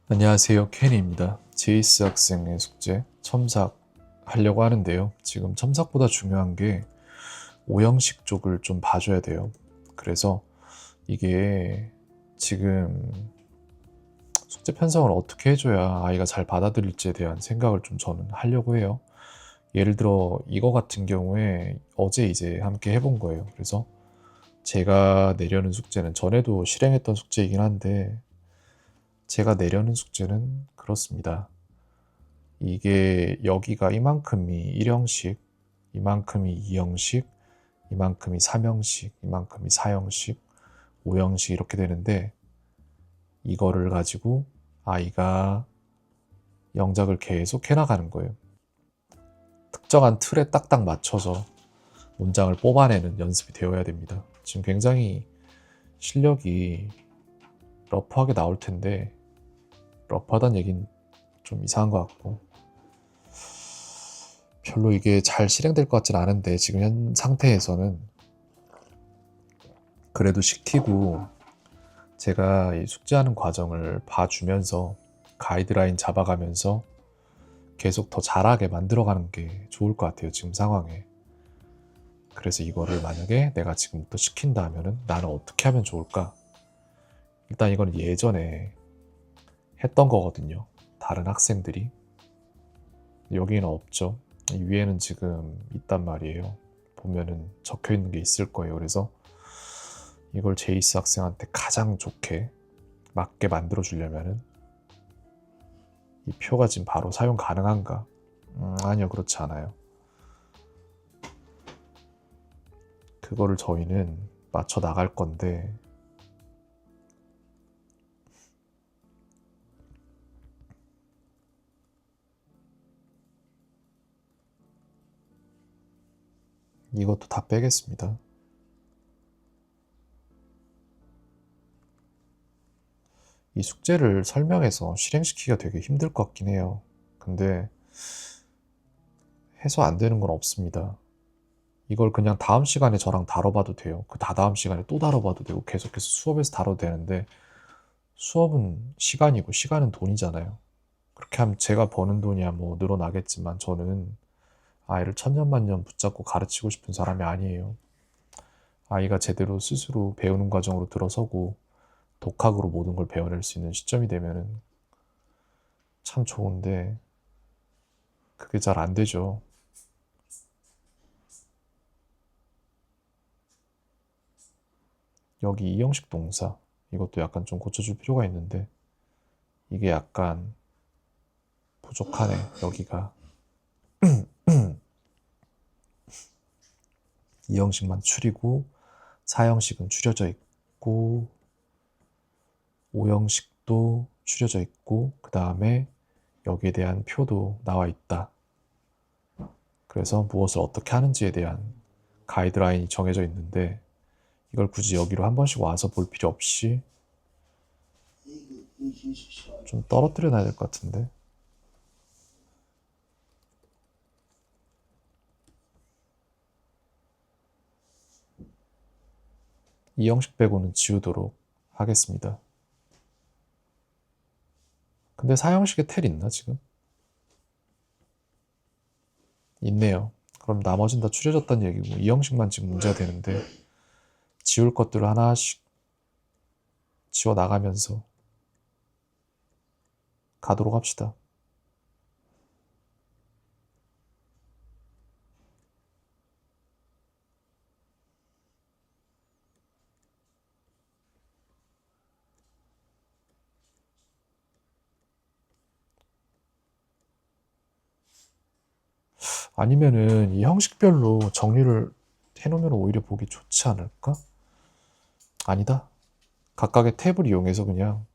안녕하세요. 켄입니다. 제이스 학생의 숙제 첨삭 하려고 하는데요. 지금 첨삭보다 중요한 게 오형식 쪽을 좀 봐줘야 돼요. 그래서 이게 지금 숙제 편성을 어떻게 해줘야 아이가 잘 받아들일지에 대한 생각을 좀 저는 하려고 해요. 예를 들어 이거 같은 경우에 어제 이제 함께 해본 거예요. 그래서 제가 내려는 숙제는 전에도 실행했던 숙제이긴 한데 제가 내려는 숙제는 그렇습니다. 이게 여기가 이만큼이 1형식, 이만큼이 2형식, 이만큼이 3형식, 이만큼이 4형식, 5형식 이렇게 되는데 이거를 가지고 아이가 영작을 계속 해나가는 거예요. 특정한 틀에 딱딱 맞춰서 문장을 뽑아내는 연습이 되어야 됩니다. 지금 굉장히 실력이 러프하게 나올 텐데 러프하다는 얘기는 좀 이상한 것 같고 별로 이게 잘 실행될 것 같진 않은데 지금 현 상태에서는 그래도 시키고 제가 이 숙제하는 과정을 봐주면서 가이드라인 잡아가면서 계속 더 잘하게 만들어가는 게 좋을 것 같아요. 지금 상황에. 그래서 이거를 만약에 내가 지금부터 시킨다 하면은 나는 어떻게 하면 좋을까? 일단 이건 예전에 했던 거거든요. 다른 학생들이. 여기는 없죠. 이 위에는 지금 있단 말이에요. 보면은 적혀 있는 게 있을 거예요. 그래서 이걸 제이스 학생한테 가장 좋게 맞게 만들어 주려면은 이 표가 지금 바로 사용 가능한가? 아니요, 그렇지 않아요. 그거를 저희는 맞춰 나갈 건데 이것도 다 빼겠습니다. 이 숙제를 설명해서 실행시키기가 되게 힘들 것 같긴 해요. 근데 해서 안 되는 건 없습니다. 이걸 그냥 다음 시간에 저랑 다뤄봐도 돼요. 그 다다음 시간에 또 다뤄봐도 되고 계속해서 수업에서 다뤄도 되는데 수업은 시간이고 시간은 돈이잖아요. 그렇게 하면 제가 버는 돈이야 뭐 늘어나겠지만 저는 아이를 천년만년 붙잡고 가르치고 싶은 사람이 아니에요. 아이가 제대로 스스로 배우는 과정으로 들어서고 독학으로 모든 걸 배워낼 수 있는 시점이 되면은 참 좋은데 그게 잘 안 되죠. 여기 이형식 동사 이것도 약간 좀 고쳐줄 필요가 있는데 이게 약간 부족하네. 여기가 이형식만 추리고 사형식은 추려져 있고 오형식도 추려져 있고 그 다음에 여기에 대한 표도 나와 있다. 그래서 무엇을 어떻게 하는지에 대한 가이드라인이 정해져 있는데 이걸 굳이 여기로 한 번씩 와서 볼 필요 없이 좀 떨어뜨려 놔야 될 것 같은데. 이 형식 빼고는 지우도록 하겠습니다. 근데 사형식에 텔 있나 지금? 있네요. 그럼 나머진 다 추려졌다는 얘기고 이 형식만 지금 문제가 되는데 지울 것들을 하나씩 지워 나가면서 가도록 합시다. 아니면은 이 형식별로 정리를 해놓으면 오히려 보기 좋지 않을까? 아니다. 각각의 탭을 이용해서 그냥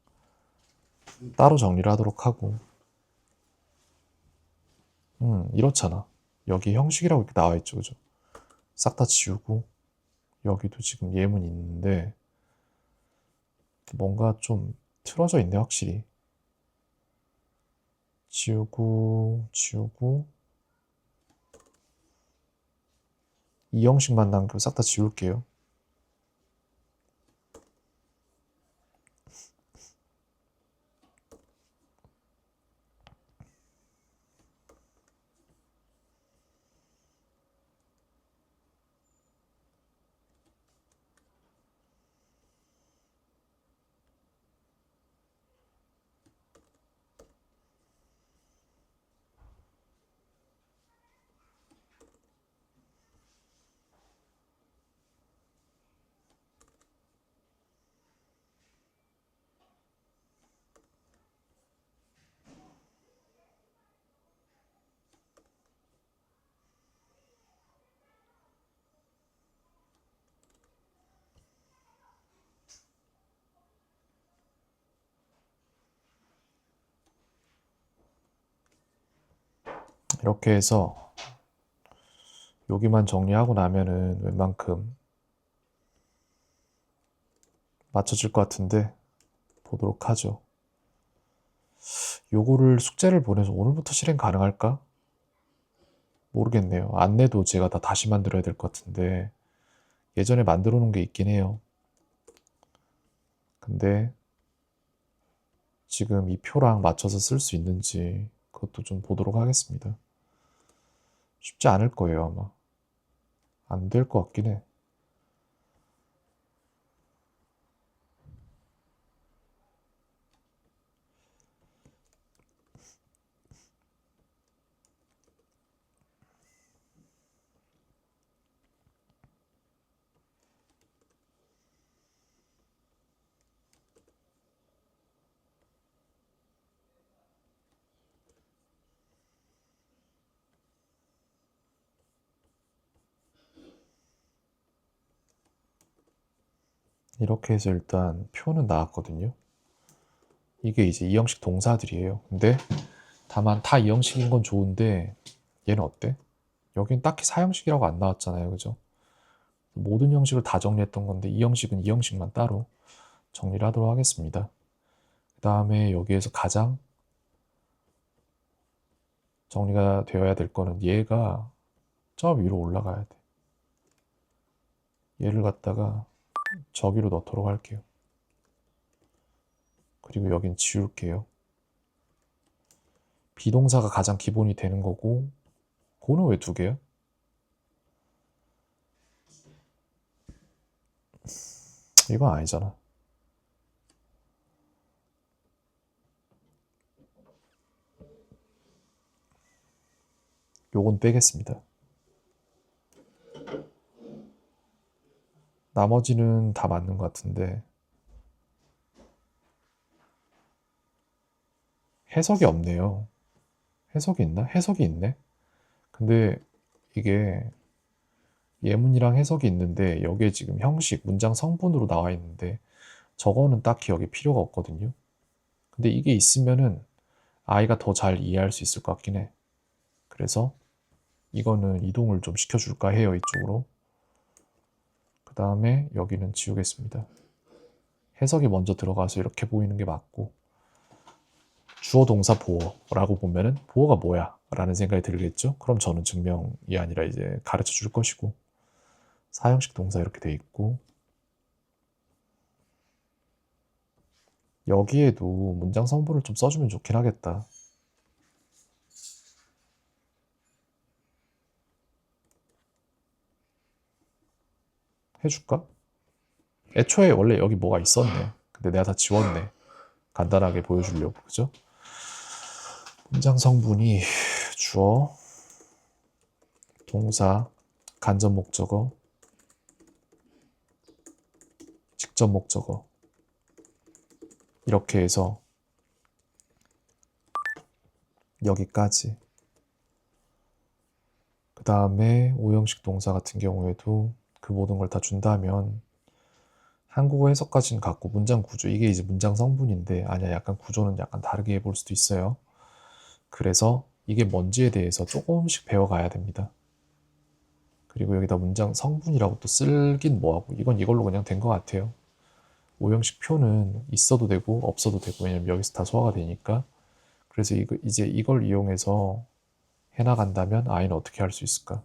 따로 정리를 하도록 하고 이렇잖아. 여기 형식이라고 이렇게 나와 있죠. 그죠? 싹 다 지우고 여기도 지금 예문이 있는데 뭔가 좀 틀어져 있네 확실히. 지우고 이 형식만 남기고 싹 다 지울게요. 이렇게 해서 여기만 정리하고 나면은 웬만큼 맞춰질 것 같은데 보도록 하죠. 요거를 숙제를 보내서 오늘부터 실행 가능할까? 모르겠네요. 안내도 제가 다 다시 만들어야 될 것 같은데 예전에 만들어 놓은 게 있긴 해요. 근데 지금 이 표랑 맞춰서 쓸 수 있는지 그것도 좀 보도록 하겠습니다. 쉽지 않을 거예요, 아마. 안 될 것 같긴 해. 이렇게 해서 일단 표는 나왔거든요. 이게 이제 이 형식 동사들이에요. 근데 다만 다 이 형식인 건 좋은데 얘는 어때? 여긴 딱히 사형식이라고 안 나왔잖아요. 그죠? 모든 형식을 다 정리했던 건데 이 형식은 이 형식만 따로 정리를 하도록 하겠습니다. 그 다음에 여기에서 가장 정리가 되어야 될 거는 얘가 저 위로 올라가야 돼. 얘를 갖다가 저기로 넣도록 할게요. 그리고 여긴 지울게요. 비동사가 가장 기본이 되는 거고 고는 왜 두 개야? 이건 아니잖아. 요건 빼겠습니다. 나머지는 다 맞는 것 같은데 해석이 없네요. 해석이 있나? 해석이 있네. 근데 이게 예문이랑 해석이 있는데 여기에 지금 형식, 문장 성분으로 나와 있는데 저거는 딱히 여기 필요가 없거든요. 근데 이게 있으면은 아이가 더 잘 이해할 수 있을 것 같긴 해. 그래서 이거는 이동을 좀 시켜줄까 해요, 이쪽으로. 그 다음에 여기는 지우겠습니다. 해석이 먼저 들어가서 이렇게 보이는 게 맞고 주어 동사 보어라고 보면은 보어가 뭐야? 라는 생각이 들겠죠? 그럼 저는 증명이 아니라 이제 가르쳐 줄 것이고 사형식 동사 이렇게 돼 있고 여기에도 문장 성분을 좀 써주면 좋긴 하겠다. 해줄까? 애초에 원래 여기 뭐가 있었네. 근데 내가 다 지웠네. 간단하게 보여주려고. 그죠? 문장 성분이 주어, 동사, 간접 목적어, 직접 목적어 이렇게 해서 여기까지. 그 다음에 오형식 동사 같은 경우에도 그 모든 걸 다 준다면 한국어 해석까지는 갖고 문장 구조 이게 이제 문장 성분인데 아니야 약간 구조는 약간 다르게 해볼 수도 있어요. 그래서 이게 뭔지에 대해서 조금씩 배워가야 됩니다. 그리고 여기다 문장 성분이라고 또 쓸긴 뭐하고 이건 이걸로 그냥 된 것 같아요. 오형식 표는 있어도 되고 없어도 되고 왜냐면 여기서 다 소화가 되니까 그래서 이제 이걸 이용해서 해나간다면 아이는 어떻게 할 수 있을까?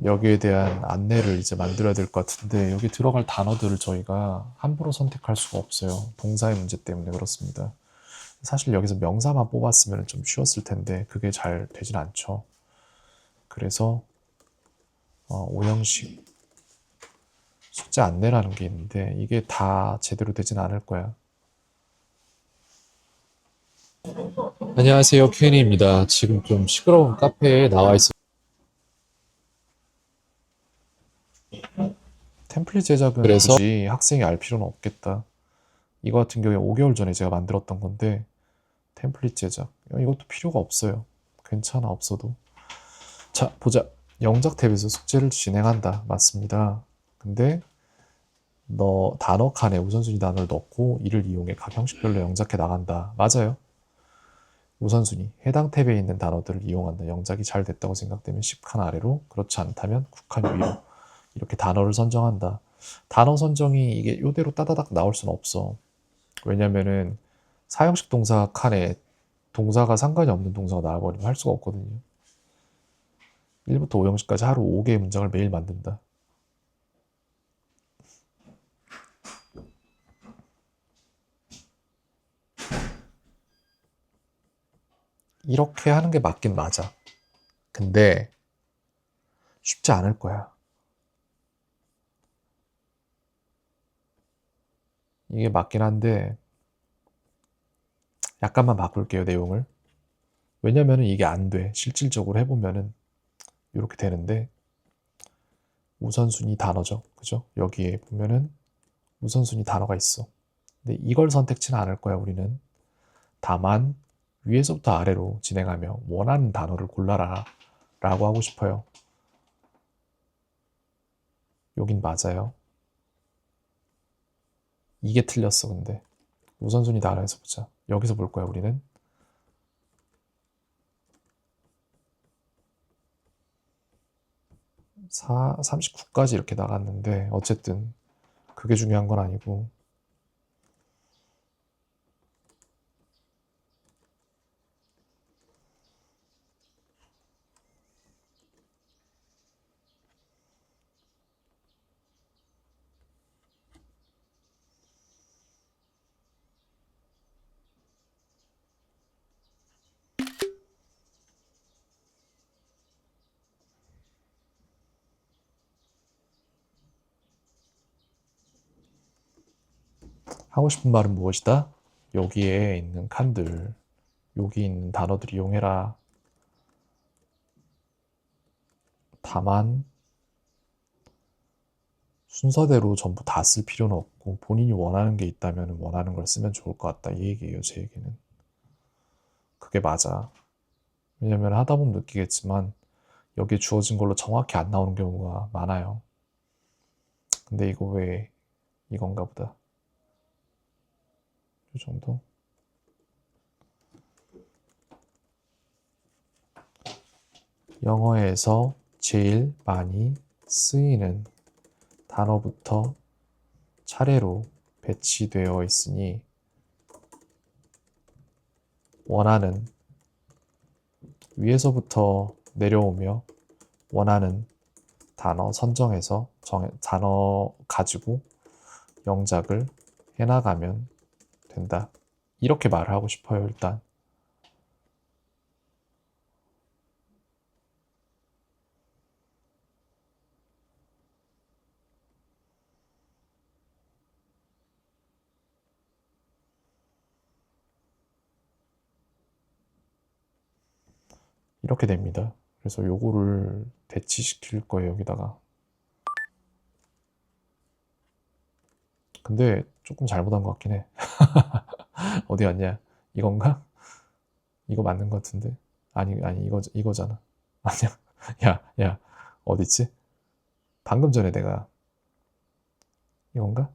여기에 대한 안내를 이제 만들어야 될 것 같은데 여기 들어갈 단어들을 저희가 함부로 선택할 수가 없어요. 동사의 문제 때문에 그렇습니다. 사실 여기서 명사만 뽑았으면 좀 쉬웠을 텐데 그게 잘 되진 않죠. 그래서 오형식 숙제 안내라는 게 있는데 이게 다 제대로 되진 않을 거야. 안녕하세요, 큐엔이입니다. 지금 좀 시끄러운 카페에 나와 있어. 템플릿 제작은 그래서 굳이 학생이 알 필요는 없겠다. 이거 같은 경우에 5개월 전에 제가 만들었던 건데 템플릿 제작 이것도 필요가 없어요. 괜찮아 없어도. 자 보자. 영작 탭에서 숙제를 진행한다. 맞습니다. 근데 너 단어 칸에 우선순위 단어를 넣고 이를 이용해 각 형식별로 영작해 나간다. 맞아요. 우선순위 해당 탭에 있는 단어들을 이용한다. 영작이 잘 됐다고 생각되면 10칸 아래로, 그렇지 않다면 9칸 위로 이렇게 단어를 선정한다. 단어 선정이 이게 이대로 따다닥 나올 수는 없어. 왜냐면은 사형식 동사 칸에 동사가 상관이 없는 동사가 나와버리면 할 수가 없거든요. 1부터 5형식까지 하루 5개의 문장을 매일 만든다. 이렇게 하는 게 맞긴 맞아. 근데 쉽지 않을 거야. 이게 맞긴 한데 약간만 바꿀게요, 내용을. 왜냐면은 이게 안 돼. 실질적으로 해보면은 이렇게 되는데 우선순위 단어죠. 그죠? 여기에 보면은 우선순위 단어가 있어. 근데 이걸 선택치는 않을 거야, 우리는. 다만 위에서부터 아래로 진행하며 원하는 단어를 골라라 라고 하고 싶어요. 여긴 맞아요. 이게 틀렸어, 근데. 우선순위 단어에서 보자. 여기서 볼 거야, 우리는. 39까지 이렇게 나갔는데 어쨌든 그게 중요한 건 아니고 하고 싶은 말은 무엇이다? 여기에 있는 칸들, 여기 있는 단어들 이용해라. 다만 순서대로 전부 다 쓸 필요는 없고 본인이 원하는 게 있다면 원하는 걸 쓰면 좋을 것 같다. 이 얘기예요, 제 얘기는. 그게 맞아. 왜냐면 하다 보면 느끼겠지만 여기에 주어진 걸로 정확히 안 나오는 경우가 많아요. 근데 이거 왜 이건가 보다. 이 정도? 영어에서 제일 많이 쓰이는 단어부터 차례로 배치되어 있으니 원하는 위에서부터 내려오며 원하는 단어 선정해서 단어 가지고 영작을 해나가면 된다. 이렇게 말을 하고 싶어요, 일단. 이렇게 됩니다. 그래서 요거를 배치시킬 거예요, 여기다가. 근데 조금 잘못한 것 같긴 해. 어디 갔냐? 이건가? 이거 맞는 것 같은데. 아니, 이거잖아. 아니야. 야, 어딨지? 방금 전에 내가 이건가?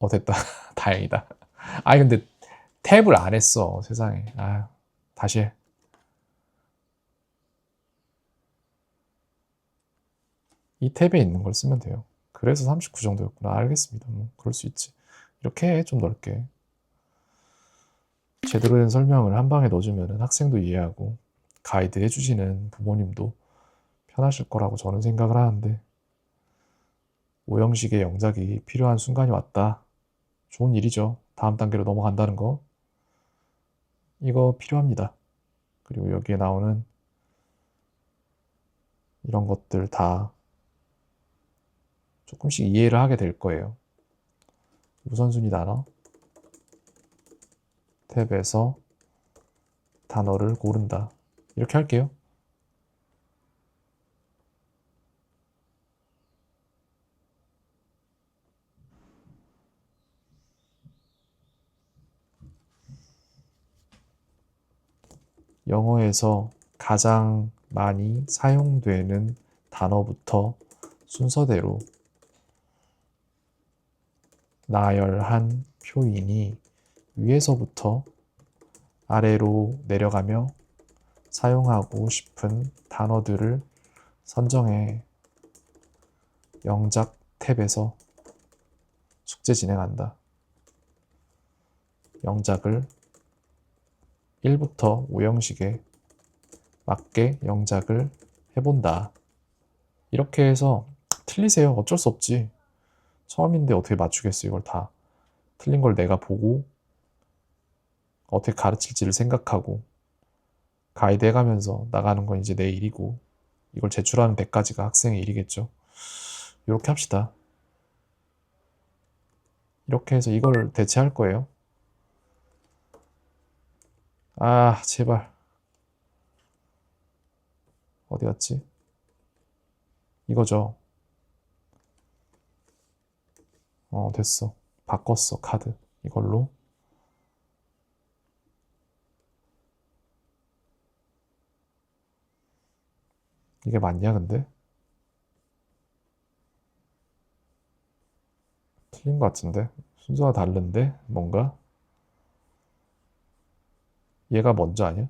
됐다. 다행이다. 아니, 근데 탭을 안 했어, 세상에. 다시 해. 이 탭에 있는 걸 쓰면 돼요. 그래서 39 정도였구나. 알겠습니다. 뭐, 그럴 수 있지. 이렇게 해, 좀 넓게. 제대로 된 설명을 한 방에 넣어주면 학생도 이해하고 가이드 해주시는 부모님도 편하실 거라고 저는 생각을 하는데 5형식의 영작이 필요한 순간이 왔다. 좋은 일이죠. 다음 단계로 넘어간다는 거. 이거 필요합니다. 그리고 여기에 나오는 이런 것들 다 조금씩 이해를 하게 될 거예요. 우선순위 단어 탭에서 단어를 고른다. 이렇게 할게요. 영어에서 가장 많이 사용되는 단어부터 순서대로 나열한 표인이 위에서부터 아래로 내려가며 사용하고 싶은 단어들을 선정해 영작 탭에서 숙제 진행한다. 영작을 1부터 5형식에 맞게 영작을 해본다. 이렇게 해서 틀리세요. 어쩔 수 없지. 처음인데 어떻게 맞추겠어, 이걸 다. 틀린 걸 내가 보고 어떻게 가르칠지를 생각하고 가이드 해가면서 나가는 건 이제 내 일이고 이걸 제출하는 데까지가 학생의 일이겠죠. 이렇게 합시다. 이렇게 해서 이걸 대체할 거예요. 아, 제발. 어디 갔지? 이거죠. 됐어. 바꿨어, 카드. 이걸로. 이게 맞냐, 근데? 틀린 것 같은데? 순서가 다른데? 뭔가? 얘가 먼저 아니야?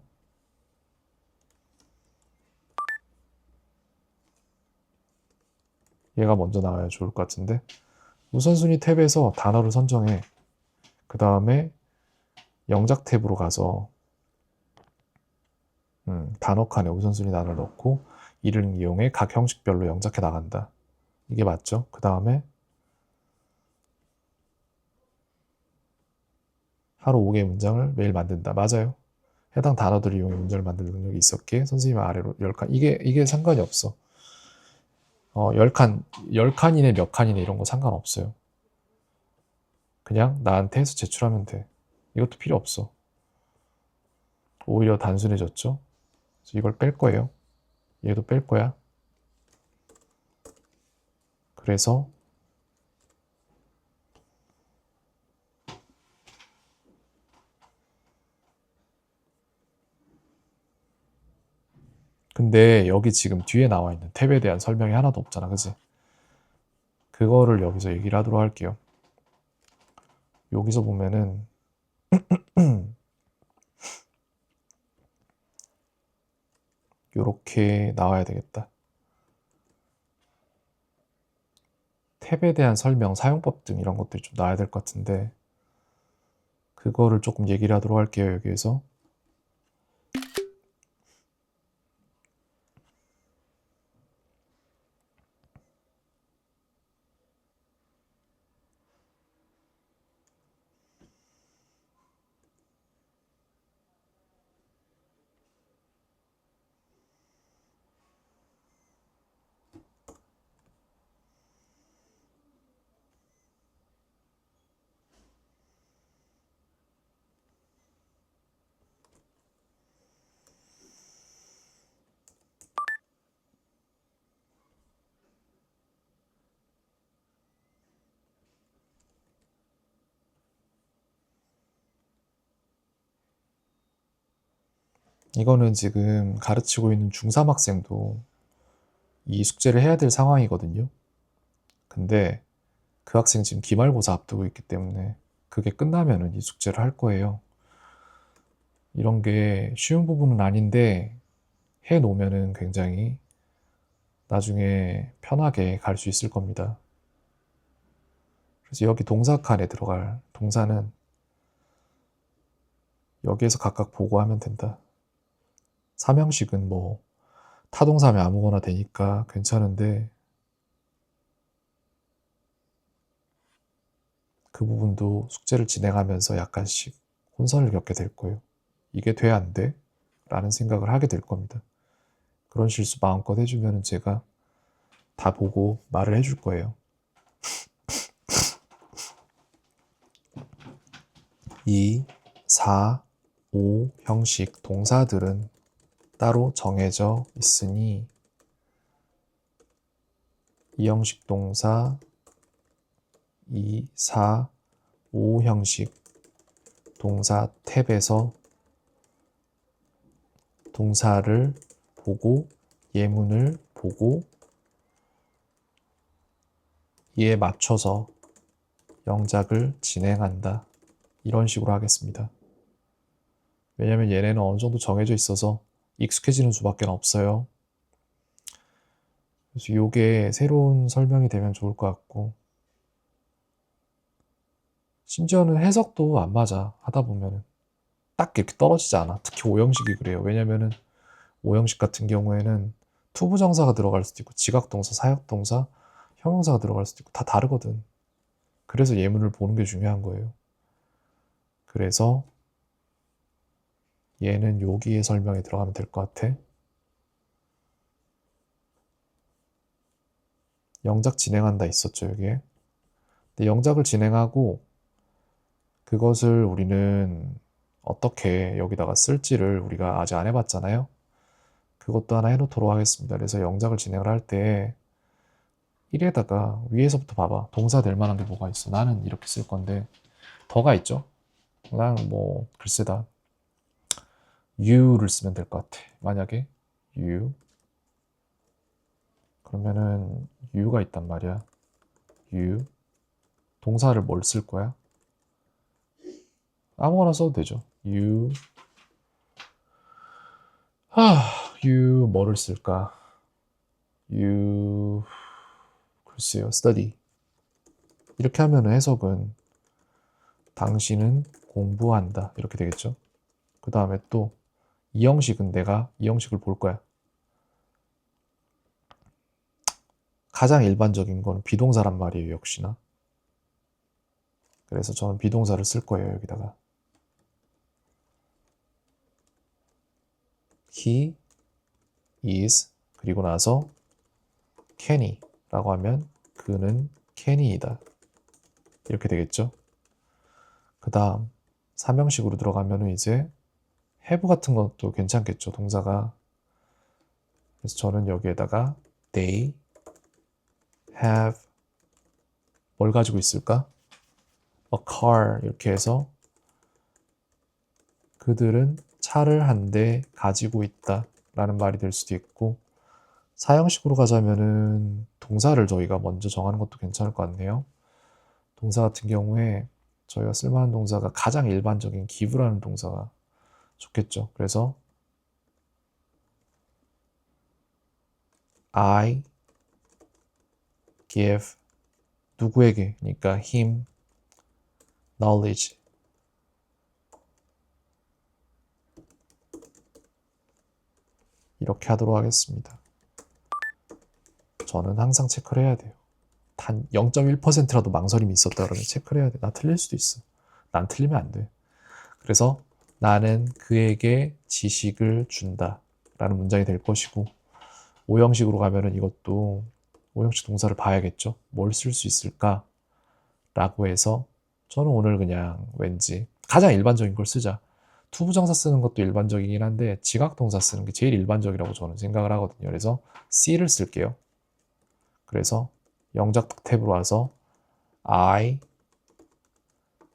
얘가 먼저 나와야 좋을 것 같은데? 우선순위 탭에서 단어를 선정해. 그 다음에 영작 탭으로 가서 단어 칸에 우선순위 단어를 넣고 이를 이용해 각 형식별로 영작해 나간다. 이게 맞죠? 그 다음에 하루 5개의 문장을 매일 만든다. 맞아요. 해당 단어들을 이용해 문장을 만드는 능력이 있었기에 선생님 아래로 10칸. 이게 상관이 없어. 10칸, 10칸이네 몇 칸이네 이런 거 상관없어요. 그냥 나한테 해서 제출하면 돼. 이것도 필요 없어. 오히려 단순해졌죠? 그래서 이걸 뺄 거예요. 얘도 뺄 거야. 그래서 근데 여기 지금 뒤에 나와 있는 탭에 대한 설명이 하나도 없잖아. 그치? 그거를 여기서 얘기를 하도록 할게요. 여기서 보면은 요렇게 나와야 되겠다. 탭에 대한 설명, 사용법 등 이런 것들이 좀 나와야 될 것 같은데 그거를 조금 얘기를 하도록 할게요. 여기에서 이거는 지금 가르치고 있는 중3 학생도 이 숙제를 해야 될 상황이거든요. 근데 그 학생 지금 기말고사 앞두고 있기 때문에 그게 끝나면은 이 숙제를 할 거예요. 이런 게 쉬운 부분은 아닌데 해 놓으면은 굉장히 나중에 편하게 갈 수 있을 겁니다. 그래서 여기 동사 칸에 들어갈 동사는 여기에서 각각 보고하면 된다. 삼형식은 뭐 타동사면 아무거나 되니까 괜찮은데 그 부분도 숙제를 진행하면서 약간씩 혼선을 겪게 될 거예요. 이게 돼, 안 돼? 라는 생각을 하게 될 겁니다. 그런 실수 마음껏 해주면 제가 다 보고 말을 해줄 거예요. 2, 4, 5 형식 동사들은 따로 정해져 있으니 이 형식 동사 2, 4, 5 형식 동사 탭에서 동사를 보고 예문을 보고 이에 맞춰서 영작을 진행한다. 이런 식으로 하겠습니다. 왜냐면 얘네는 어느 정도 정해져 있어서 익숙해지는 수밖에 없어요. 그래서 이게 새로운 설명이 되면 좋을 것 같고, 심지어는 해석도 안 맞아. 하다 보면은 딱 이렇게 떨어지지 않아. 특히 오형식이 그래요. 왜냐면은 오형식 같은 경우에는 투부정사가 들어갈 수도 있고 지각동사, 사역동사, 형용사가 들어갈 수도 있고 다 다르거든. 그래서 예문을 보는 게 중요한 거예요. 그래서 얘는 여기에 설명이 들어가면 될 것 같아. 영작 진행한다 있었죠, 여기에. 근데 영작을 진행하고 그것을 우리는 어떻게 여기다가 쓸지를 우리가 아직 안 해봤잖아요. 그것도 하나 해놓도록 하겠습니다. 그래서 영작을 진행을 할 때 1에다가 위에서부터 봐봐. 동사 될 만한 게 뭐가 있어. 나는 이렇게 쓸 건데 더가 있죠. 그냥 뭐 글쎄다. you를 쓰면 될 것 같아. 만약에 you 그러면은 you가 있단 말이야. you 동사를 뭘 쓸 거야? 아무거나 써도 되죠. you you 뭐를 쓸까? you 글쎄요. study 이렇게 하면 해석은 당신은 공부한다 이렇게 되겠죠. 그 다음에 또 이 형식은 내가 이 형식을 볼 거야. 가장 일반적인 건 비동사란 말이에요. 역시나. 그래서 저는 비동사를 쓸 거예요. 여기다가 he is 그리고 나서 can이 라고 하면 그는 can이이다 이렇게 되겠죠. 그 다음 삼형식으로 들어가면은 이제 have 같은 것도 괜찮겠죠. 동사가. 그래서 저는 여기에다가 they have 뭘 가지고 있을까? a car 이렇게 해서 그들은 차를 한 대 가지고 있다 라는 말이 될 수도 있고, 사형식으로 가자면은 동사를 저희가 먼저 정하는 것도 괜찮을 것 같네요. 동사 같은 경우에 저희가 쓸만한 동사가 가장 일반적인 give라는 동사가 좋겠죠. 그래서 I give 누구에게? 그러니까 him knowledge 이렇게 하도록 하겠습니다. 저는 항상 체크를 해야 돼요. 단 0.1%라도 망설임이 있었다 그러면 체크를 해야 돼. 나 틀릴 수도 있어. 난 틀리면 안 돼. 그래서 나는 그에게 지식을 준다 라는 문장이 될 것이고, 오형식으로 가면은 이것도 오형식 동사를 봐야겠죠. 뭘 쓸 수 있을까? 라고 해서 저는 오늘 그냥 왠지 가장 일반적인 걸 쓰자. 투부정사 쓰는 것도 일반적이긴 한데 지각동사 쓰는 게 제일 일반적이라고 저는 생각을 하거든요. 그래서 C를 쓸게요. 그래서 영작 탭으로 와서 I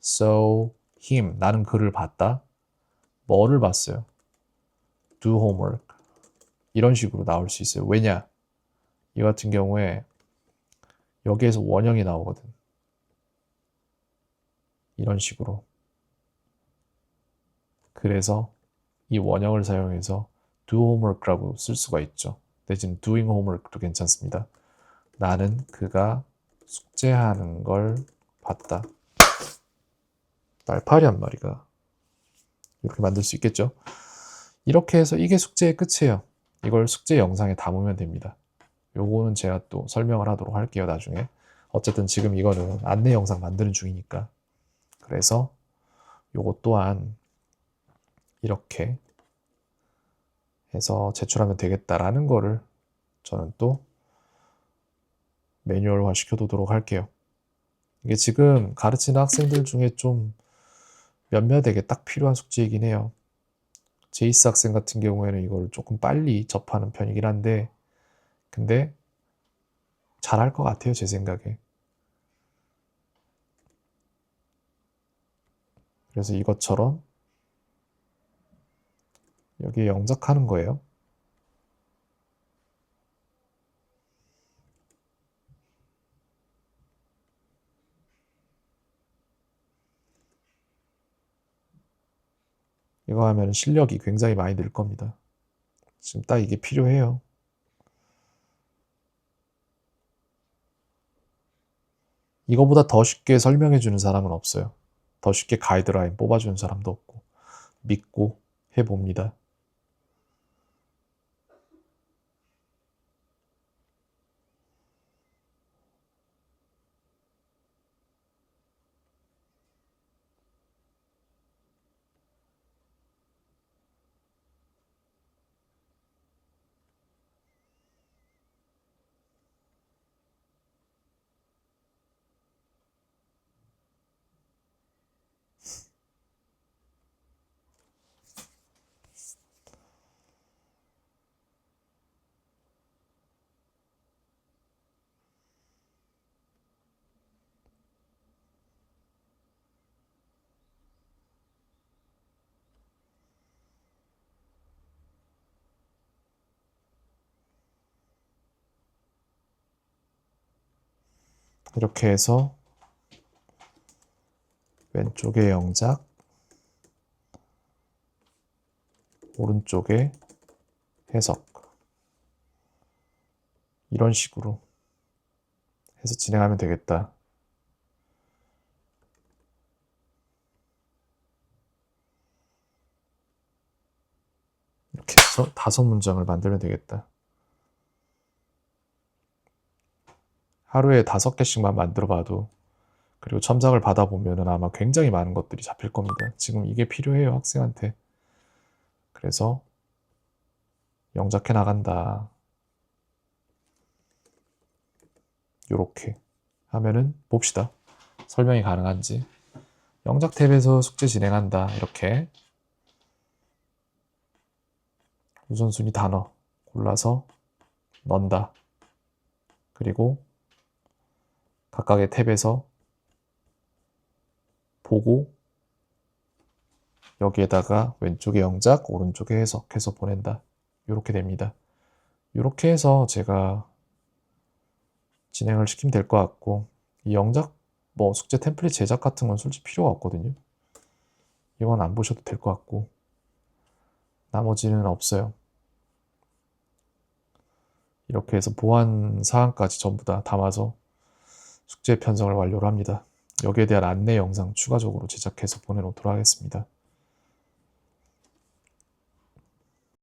saw him. 나는 그를 봤다. 뭐를 봤어요? Do homework. 이런 식으로 나올 수 있어요. 왜냐? 이 같은 경우에 여기에서 원형이 나오거든. 이런 식으로. 그래서 이 원형을 사용해서 do homework라고 쓸 수가 있죠. 대신 doing homework도 괜찮습니다. 나는 그가 숙제하는 걸 봤다. 날파리한 마리가 이렇게 만들 수 있겠죠. 이렇게 해서 이게 숙제의 끝이에요. 이걸 숙제 영상에 담으면 됩니다. 요거는 제가 또 설명을 하도록 할게요, 나중에. 어쨌든 지금 이거는 안내 영상 만드는 중이니까. 그래서 요것 또한 이렇게 해서 제출하면 되겠다라는 거를 저는 또 매뉴얼화 시켜두도록 할게요. 이게 지금 가르치는 학생들 중에 좀 몇몇에게 딱 필요한 숙제이긴 해요. 제이스 학생 같은 경우에는 이걸 조금 빨리 접하는 편이긴 한데, 근데 잘할 것 같아요, 제 생각에. 그래서 이것처럼 여기에 영작하는 거예요. 이거 하면 실력이 굉장히 많이 늘 겁니다. 지금 딱 이게 필요해요. 이거보다 더 쉽게 설명해 주는 사람은 없어요. 더 쉽게 가이드라인 뽑아주는 사람도 없고 믿고 해봅니다. 이렇게 해서 왼쪽에 영작, 오른쪽에 해석, 이런 식으로 해서 진행하면 되겠다. 이렇게 해서 5문장을 만들면 되겠다. 하루에 5개씩만 만들어 봐도, 그리고 첨삭을 받아보면 아마 굉장히 많은 것들이 잡힐 겁니다. 지금 이게 필요해요, 학생한테. 그래서 영작해 나간다. 요렇게 하면은 봅시다. 설명이 가능한지. 영작 탭에서 숙제 진행한다. 이렇게 우선순위 단어 골라서 넣는다. 그리고 각각의 탭에서 보고 여기에다가 왼쪽에 영작, 오른쪽에 해석해서 보낸다. 이렇게 됩니다. 이렇게 해서 제가 진행을 시키면 될 것 같고, 이 영작 뭐 숙제 템플릿 제작 같은 건 솔직히 필요가 없거든요. 이건 안 보셔도 될 것 같고 나머지는 없어요. 이렇게 해서 보안 사항까지 전부 다 담아서 숙제 편성을 완료를 합니다. 여기에 대한 안내 영상 추가적으로 제작해서 보내놓도록 하겠습니다.